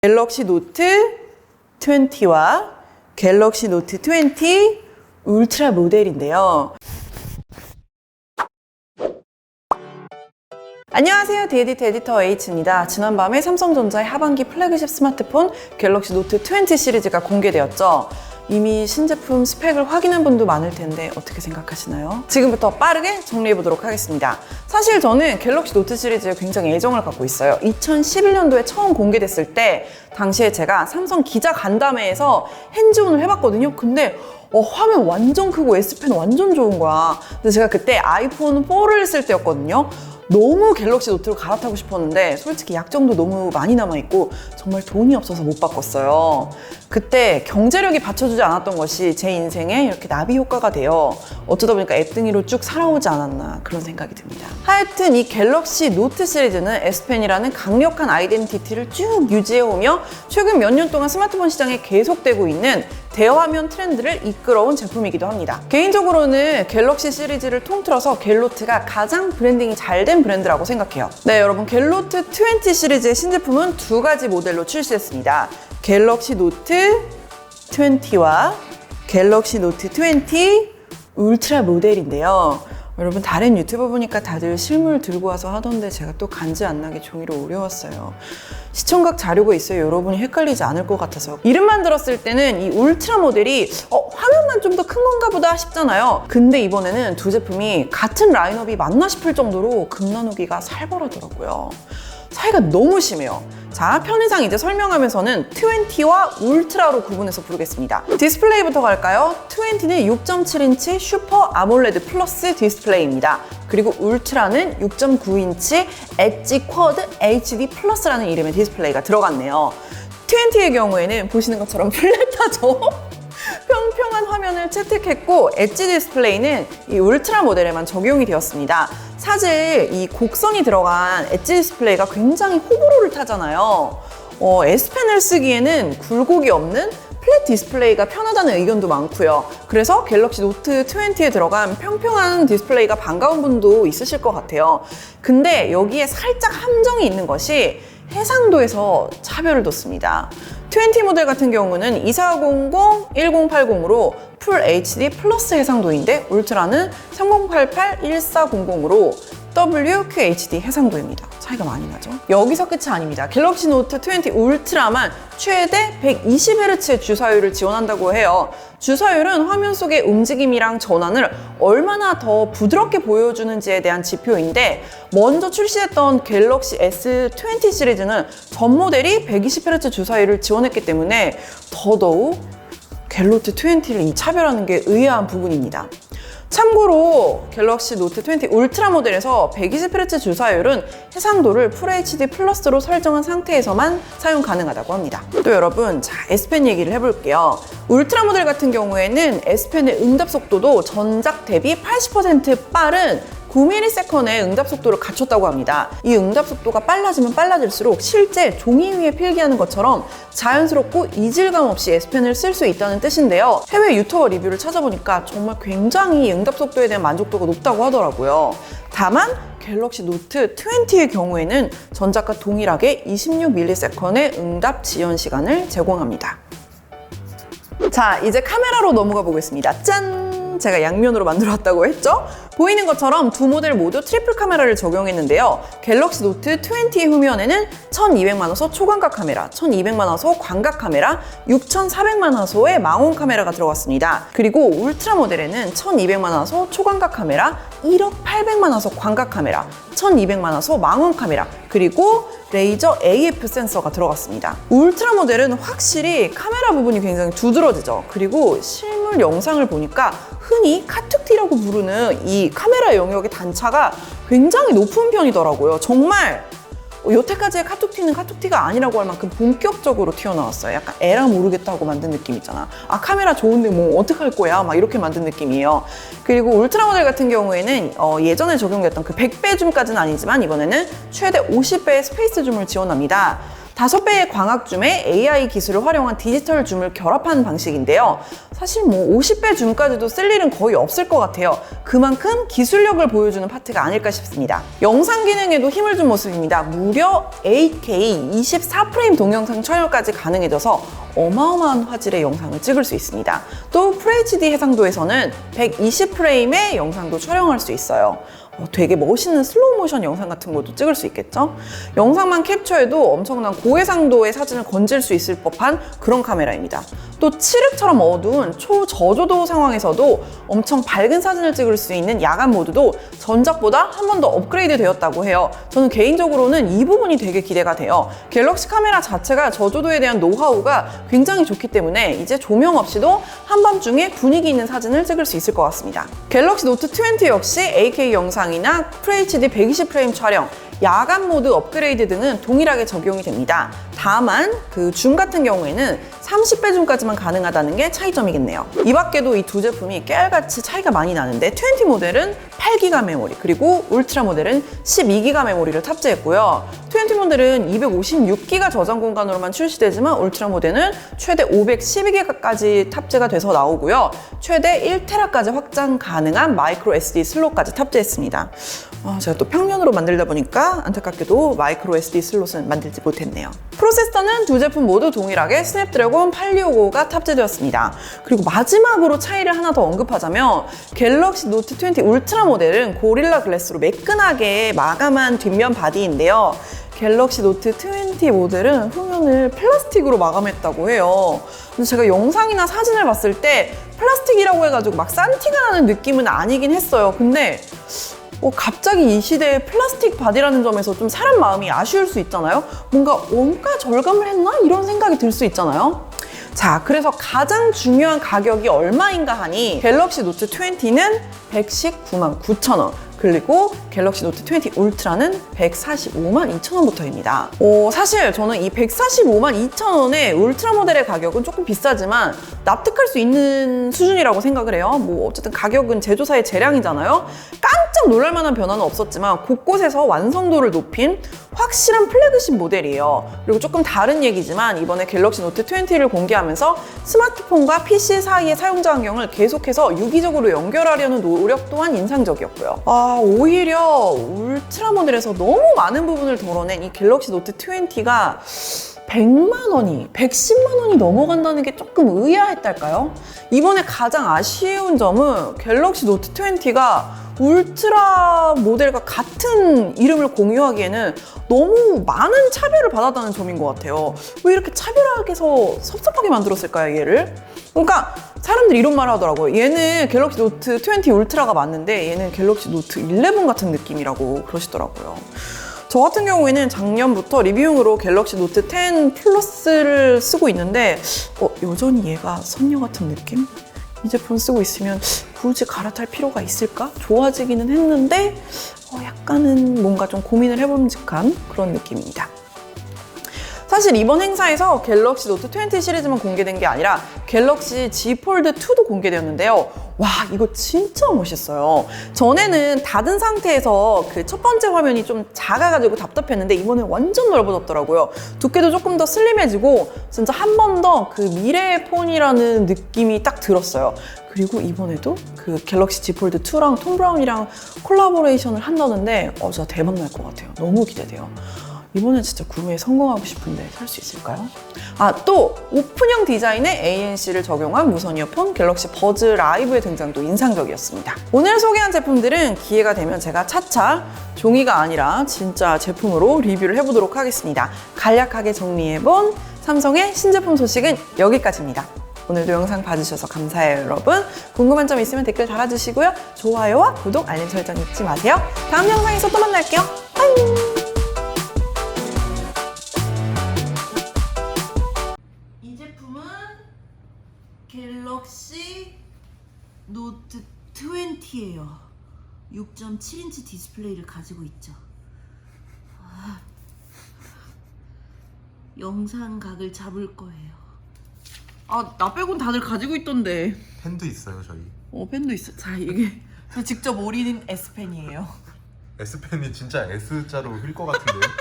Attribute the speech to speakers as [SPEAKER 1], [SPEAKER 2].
[SPEAKER 1] 갤럭시 노트 20와 갤럭시 노트 20 울트라 모델인데요. 안녕하세요. 디에디트 에디터 H입니다. 지난밤에 삼성전자의 하반기 플래그십 스마트폰 갤럭시 노트 20 시리즈가 공개되었죠. 이미 신제품 스펙을 확인한 분도 많을 텐데 어떻게 생각하시나요? 지금부터 빠르게 정리해 보도록 하겠습니다. 사실 저는 갤럭시 노트 시리즈에 굉장히 애정을 갖고 있어요. 2011년도에 처음 공개됐을 때 당시에 제가 삼성 기자 간담회에서 핸즈온을 해봤거든요. 근데 화면 완전 크고 S펜 완전 좋은 거야. 근데 제가 그때 아이폰 4를 쓸 때였거든요. 너무 갤럭시 노트로 갈아타고 싶었는데 솔직히 약정도 너무 많이 남아있고 정말 돈이 없어서 못 바꿨어요. 그때 경제력이 받쳐주지 않았던 것이 제 인생에 이렇게 나비 효과가 되어 어쩌다 보니까 앱등이로 쭉 살아오지 않았나 그런 생각이 듭니다. 하여튼 이 갤럭시 노트 시리즈는 S펜이라는 강력한 아이덴티티를 쭉 유지해오며 최근 몇 년 동안 스마트폰 시장에 계속되고 있는 대화면 트렌드를 이끌어온 제품이기도 합니다. 개인적으로는 갤럭시 시리즈를 통틀어서 갤노트가 가장 브랜딩이 잘 된 브랜드라고 생각해요. 네, 여러분 갤노트 20 시리즈의 신제품은 두 가지 모델로 출시했습니다. 갤럭시 노트 20와 갤럭시 노트 20 울트라 모델인데요. 여러분 다른 유튜버 보니까 다들 실물 들고 와서 하던데 제가 또 간지 안 나게 종이로 오려왔어요. 시청각 자료가 있어요. 여러분이 헷갈리지 않을 것 같아서. 이름만 들었을 때는 이 울트라 모델이 화면만 좀 더 큰 건가 보다 싶잖아요. 근데 이번에는 두 제품이 같은 라인업이 맞나 싶을 정도로 급 나누기가 살벌하더라고요. 차이가 너무 심해요. 자, 편의상 이제 설명하면서는 20와 울트라로 구분해서 부르겠습니다. 디스플레이부터 갈까요? 20는 6.7인치 슈퍼 아몰레드 플러스 디스플레이입니다. 그리고 울트라는 6.9인치 엣지 쿼드 HD 플러스라는 이름의 디스플레이가 들어갔네요. 20의 경우에는 보시는 것처럼 플랫하죠? 평평한 화면을 채택했고 엣지 디스플레이는 이 울트라 모델에만 적용이 되었습니다. 사실 이 곡선이 들어간 엣지 디스플레이가 굉장히 호불호를 타잖아요. S펜을 쓰기에는 굴곡이 없는 플랫 디스플레이가 편하다는 의견도 많고요. 그래서 갤럭시 노트 20에 들어간 평평한 디스플레이가 반가운 분도 있으실 것 같아요. 근데 여기에 살짝 함정이 있는 것이 해상도에서 차별을 뒀습니다. 20 모델 같은 경우는 2400, 1080으로 풀 HD 플러스 해상도인데 울트라는 3088, 1400으로 WQHD 해상도입니다. 차이가 많이 나죠? 여기서 끝이 아닙니다. 갤럭시 노트 20 울트라만 최대 120Hz의 주사율을 지원한다고 해요. 주사율은 화면 속의 움직임이랑 전환을 얼마나 더 부드럽게 보여주는지에 대한 지표인데 먼저 출시했던 갤럭시 S20 시리즈는 전 모델이 120Hz 주사율을 지원했기 때문에 더더욱 갤노트 20를 차별하는 게 의아한 부분입니다. 참고로 갤럭시 노트 20 울트라 모델에서 120Hz 주사율은 해상도를 FHD 플러스로 설정한 상태에서만 사용 가능하다고 합니다. 또 여러분, 자, S펜 얘기를 해볼게요. 울트라 모델 같은 경우에는 S펜의 응답 속도도 전작 대비 80% 빠른 9ms의 응답 속도를 갖췄다고 합니다. 이 응답 속도가 빨라지면 빨라질수록 실제 종이 위에 필기하는 것처럼 자연스럽고 이질감 없이 S펜을 쓸 수 있다는 뜻인데요. 해외 유튜버 리뷰를 찾아보니까 정말 굉장히 응답 속도에 대한 만족도가 높다고 하더라고요. 다만 갤럭시 노트 20의 경우에는 전작과 동일하게 26ms의 응답 지연 시간을 제공합니다. 자, 이제 카메라로 넘어가 보겠습니다. 짠! 제가 양면으로 만들었다고 했죠? 보이는 것처럼 두 모델 모두 트리플 카메라를 적용했는데요. 갤럭시 노트 20의 후면에는 1200만화소 초광각 카메라, 1200만화소 광각 카메라, 6400만화소의 망원 카메라가 들어갔습니다. 그리고 울트라 모델에는 1200만화소 초광각 카메라, 1.800만화소 광각 카메라, 1200만화소 망원 카메라, 그리고 레이저 AF 센서가 들어갔습니다. 울트라 모델은 확실히 카메라 부분이 굉장히 두드러지죠. 그리고 실물 영상을 보니까 흔히 카툭티라고 부르는 이 카메라 영역의 단차가 굉장히 높은 편이더라고요. 정말 여태까지의 카툭티는 카툭티가 아니라고 할 만큼 본격적으로 튀어나왔어요. 약간 에라 모르겠다고 만든 느낌 있잖아. 아, 카메라 좋은데 뭐 어떡할 거야? 막 이렇게 만든 느낌이에요. 그리고 울트라 모델 같은 경우에는 예전에 적용됐던 그 100배 줌까지는 아니지만 이번에는 최대 50배의 스페이스 줌을 지원합니다. 5배의 광학줌에 AI 기술을 활용한 디지털 줌을 결합한 방식인데요. 사실 뭐 50배 줌까지도 쓸 일은 거의 없을 것 같아요. 그만큼 기술력을 보여주는 파트가 아닐까 싶습니다. 영상 기능에도 힘을 준 모습입니다. 무려 8K 24프레임 동영상 촬영까지 가능해져서 어마어마한 화질의 영상을 찍을 수 있습니다. 또 FHD 해상도에서는 120프레임의 영상도 촬영할 수 있어요. 되게 멋있는 슬로우 모션 영상 같은 것도 찍을 수 있겠죠? 영상만 캡처해도 엄청난 고해상도의 사진을 건질 수 있을 법한 그런 카메라입니다. 또 칠흑처럼 어두운 초저조도 상황에서도 엄청 밝은 사진을 찍을 수 있는 야간 모드도 전작보다 한 번 더 업그레이드 되었다고 해요. 저는 개인적으로는 이 부분이 되게 기대가 돼요. 갤럭시 카메라 자체가 저조도에 대한 노하우가 굉장히 좋기 때문에 이제 조명 없이도 한밤중에 분위기 있는 사진을 찍을 수 있을 것 같습니다. 갤럭시 노트 20 역시 8K 영상이나 FHD 120프레임 촬영, 야간 모드 업그레이드 등은 동일하게 적용이 됩니다. 다만 그 줌 같은 경우에는 30배 줌까지만 가능하다는 게 차이점이겠네요. 이 밖에도 이 두 제품이 깨알같이 차이가 많이 나는데 20 모델은 8기가 메모리, 그리고 울트라 모델은 12기가 메모리를 탑재했고요. 20 모델은 256기가 저장 공간으로만 출시되지만 울트라 모델은 최대 512기가까지 탑재가 돼서 나오고요. 최대 1테라까지 확장 가능한 마이크로 SD 슬롯까지 탑재했습니다. 제가 또 평면으로 만들다 보니까 안타깝게도 마이크로 SD 슬롯은 만들지 못했네요. 프로세서는 두 제품 모두 동일하게 스냅드래곤 8250가 탑재되었습니다. 그리고 마지막으로 차이를 하나 더 언급하자면 갤럭시 노트 20 울트라 모델은 고릴라 글래스로 매끈하게 마감한 뒷면 바디인데요. 갤럭시 노트 20 모델은 후면을 플라스틱으로 마감했다고 해요. 근데 제가 영상이나 사진을 봤을 때 플라스틱이라고 해가지고 막 싼 티가 나는 느낌은 아니긴 했어요. 근데 갑자기 이 시대에 플라스틱 바디라는 점에서 좀 사람 마음이 아쉬울 수 있잖아요. 뭔가 원가 절감을 했나? 이런 생각이 들 수 있잖아요. 자, 그래서 가장 중요한 가격이 얼마인가 하니 갤럭시 노트 20는 119만 9천 원, 그리고 갤럭시 노트 20 울트라는 145만 2천 원부터입니다. 사실 저는 이 145만 2천 원의 울트라 모델의 가격은 조금 비싸지만 납득할 수 있는 수준이라고 생각을 해요. 뭐 어쨌든 가격은 제조사의 재량이잖아요. 깜짝 놀랄 만한 변화는 없었지만 곳곳에서 완성도를 높인 확실한 플래그십 모델이에요. 그리고 조금 다른 얘기지만 이번에 갤럭시 노트 20를 공개하면서 스마트폰과 PC 사이의 사용자 환경을 계속해서 유기적으로 연결하려는 노력 또한 인상적이었고요. 오히려 울트라 모델에서 너무 많은 부분을 덜어낸 이 갤럭시 노트 20가 100만 원이, 110만 원이 넘어간다는 게 조금 의아했달까요? 이번에 가장 아쉬운 점은 갤럭시 노트 20가 울트라 모델과 같은 이름을 공유하기에는 너무 많은 차별을 받았다는 점인 것 같아요. 왜 이렇게 차별하게서 섭섭하게 만들었을까요, 얘를? 그러니까 사람들이 이런 말을 하더라고요. 얘는 갤럭시 노트 20 울트라가 맞는데 얘는 갤럭시 노트 11 같은 느낌이라고 그러시더라고요. 저 같은 경우에는 작년부터 리뷰용으로 갤럭시 노트 10 플러스를 쓰고 있는데 여전히 얘가 선녀 같은 느낌? 이 제품 쓰고 있으면 굳이 갈아탈 필요가 있을까? 좋아지기는 했는데 약간은 뭔가 좀 고민을 해봄직한 그런 느낌입니다. 사실 이번 행사에서 갤럭시 노트 20 시리즈만 공개된 게 아니라 갤럭시 Z 폴드 2도 공개되었는데요. 와, 이거 진짜 멋있어요. 전에는 닫은 상태에서 그 첫 번째 화면이 좀 작아가지고 답답했는데 이번엔 완전 넓어졌더라고요. 두께도 조금 더 슬림해지고 진짜 한 번 더 그 미래의 폰이라는 느낌이 딱 들었어요. 그리고 이번에도 그 갤럭시 Z 폴드 2랑 톰 브라운이랑 콜라보레이션을 한다는데 진짜 대박 날 것 같아요. 너무 기대돼요. 이번엔 진짜 구매에 성공하고 싶은데 살 수 있을까요? 또 오픈형 디자인의 ANC를 적용한 무선 이어폰 갤럭시 버즈 라이브의 등장도 인상적이었습니다. 오늘 소개한 제품들은 기회가 되면 제가 차차 종이가 아니라 진짜 제품으로 리뷰를 해보도록 하겠습니다. 간략하게 정리해본 삼성의 신제품 소식은 여기까지입니다. 오늘도 영상 봐주셔서 감사해요, 여러분. 궁금한 점 있으면 댓글 달아주시고요. 좋아요와 구독, 알림 설정 잊지 마세요. 다음 영상에서 또 만날게요. 빠이! 갤럭시 노트 20예요. 6.7인치 디스플레이를 가지고 있죠. 영상각을 잡을 거예요. 나 빼곤 다들 가지고 있던데.
[SPEAKER 2] 펜도 있어요, 저희.
[SPEAKER 1] 펜도 있어. 자, 이게 저 직접 올인 S펜이에요.
[SPEAKER 2] S펜이 진짜 S자로 휠 것 같은데요?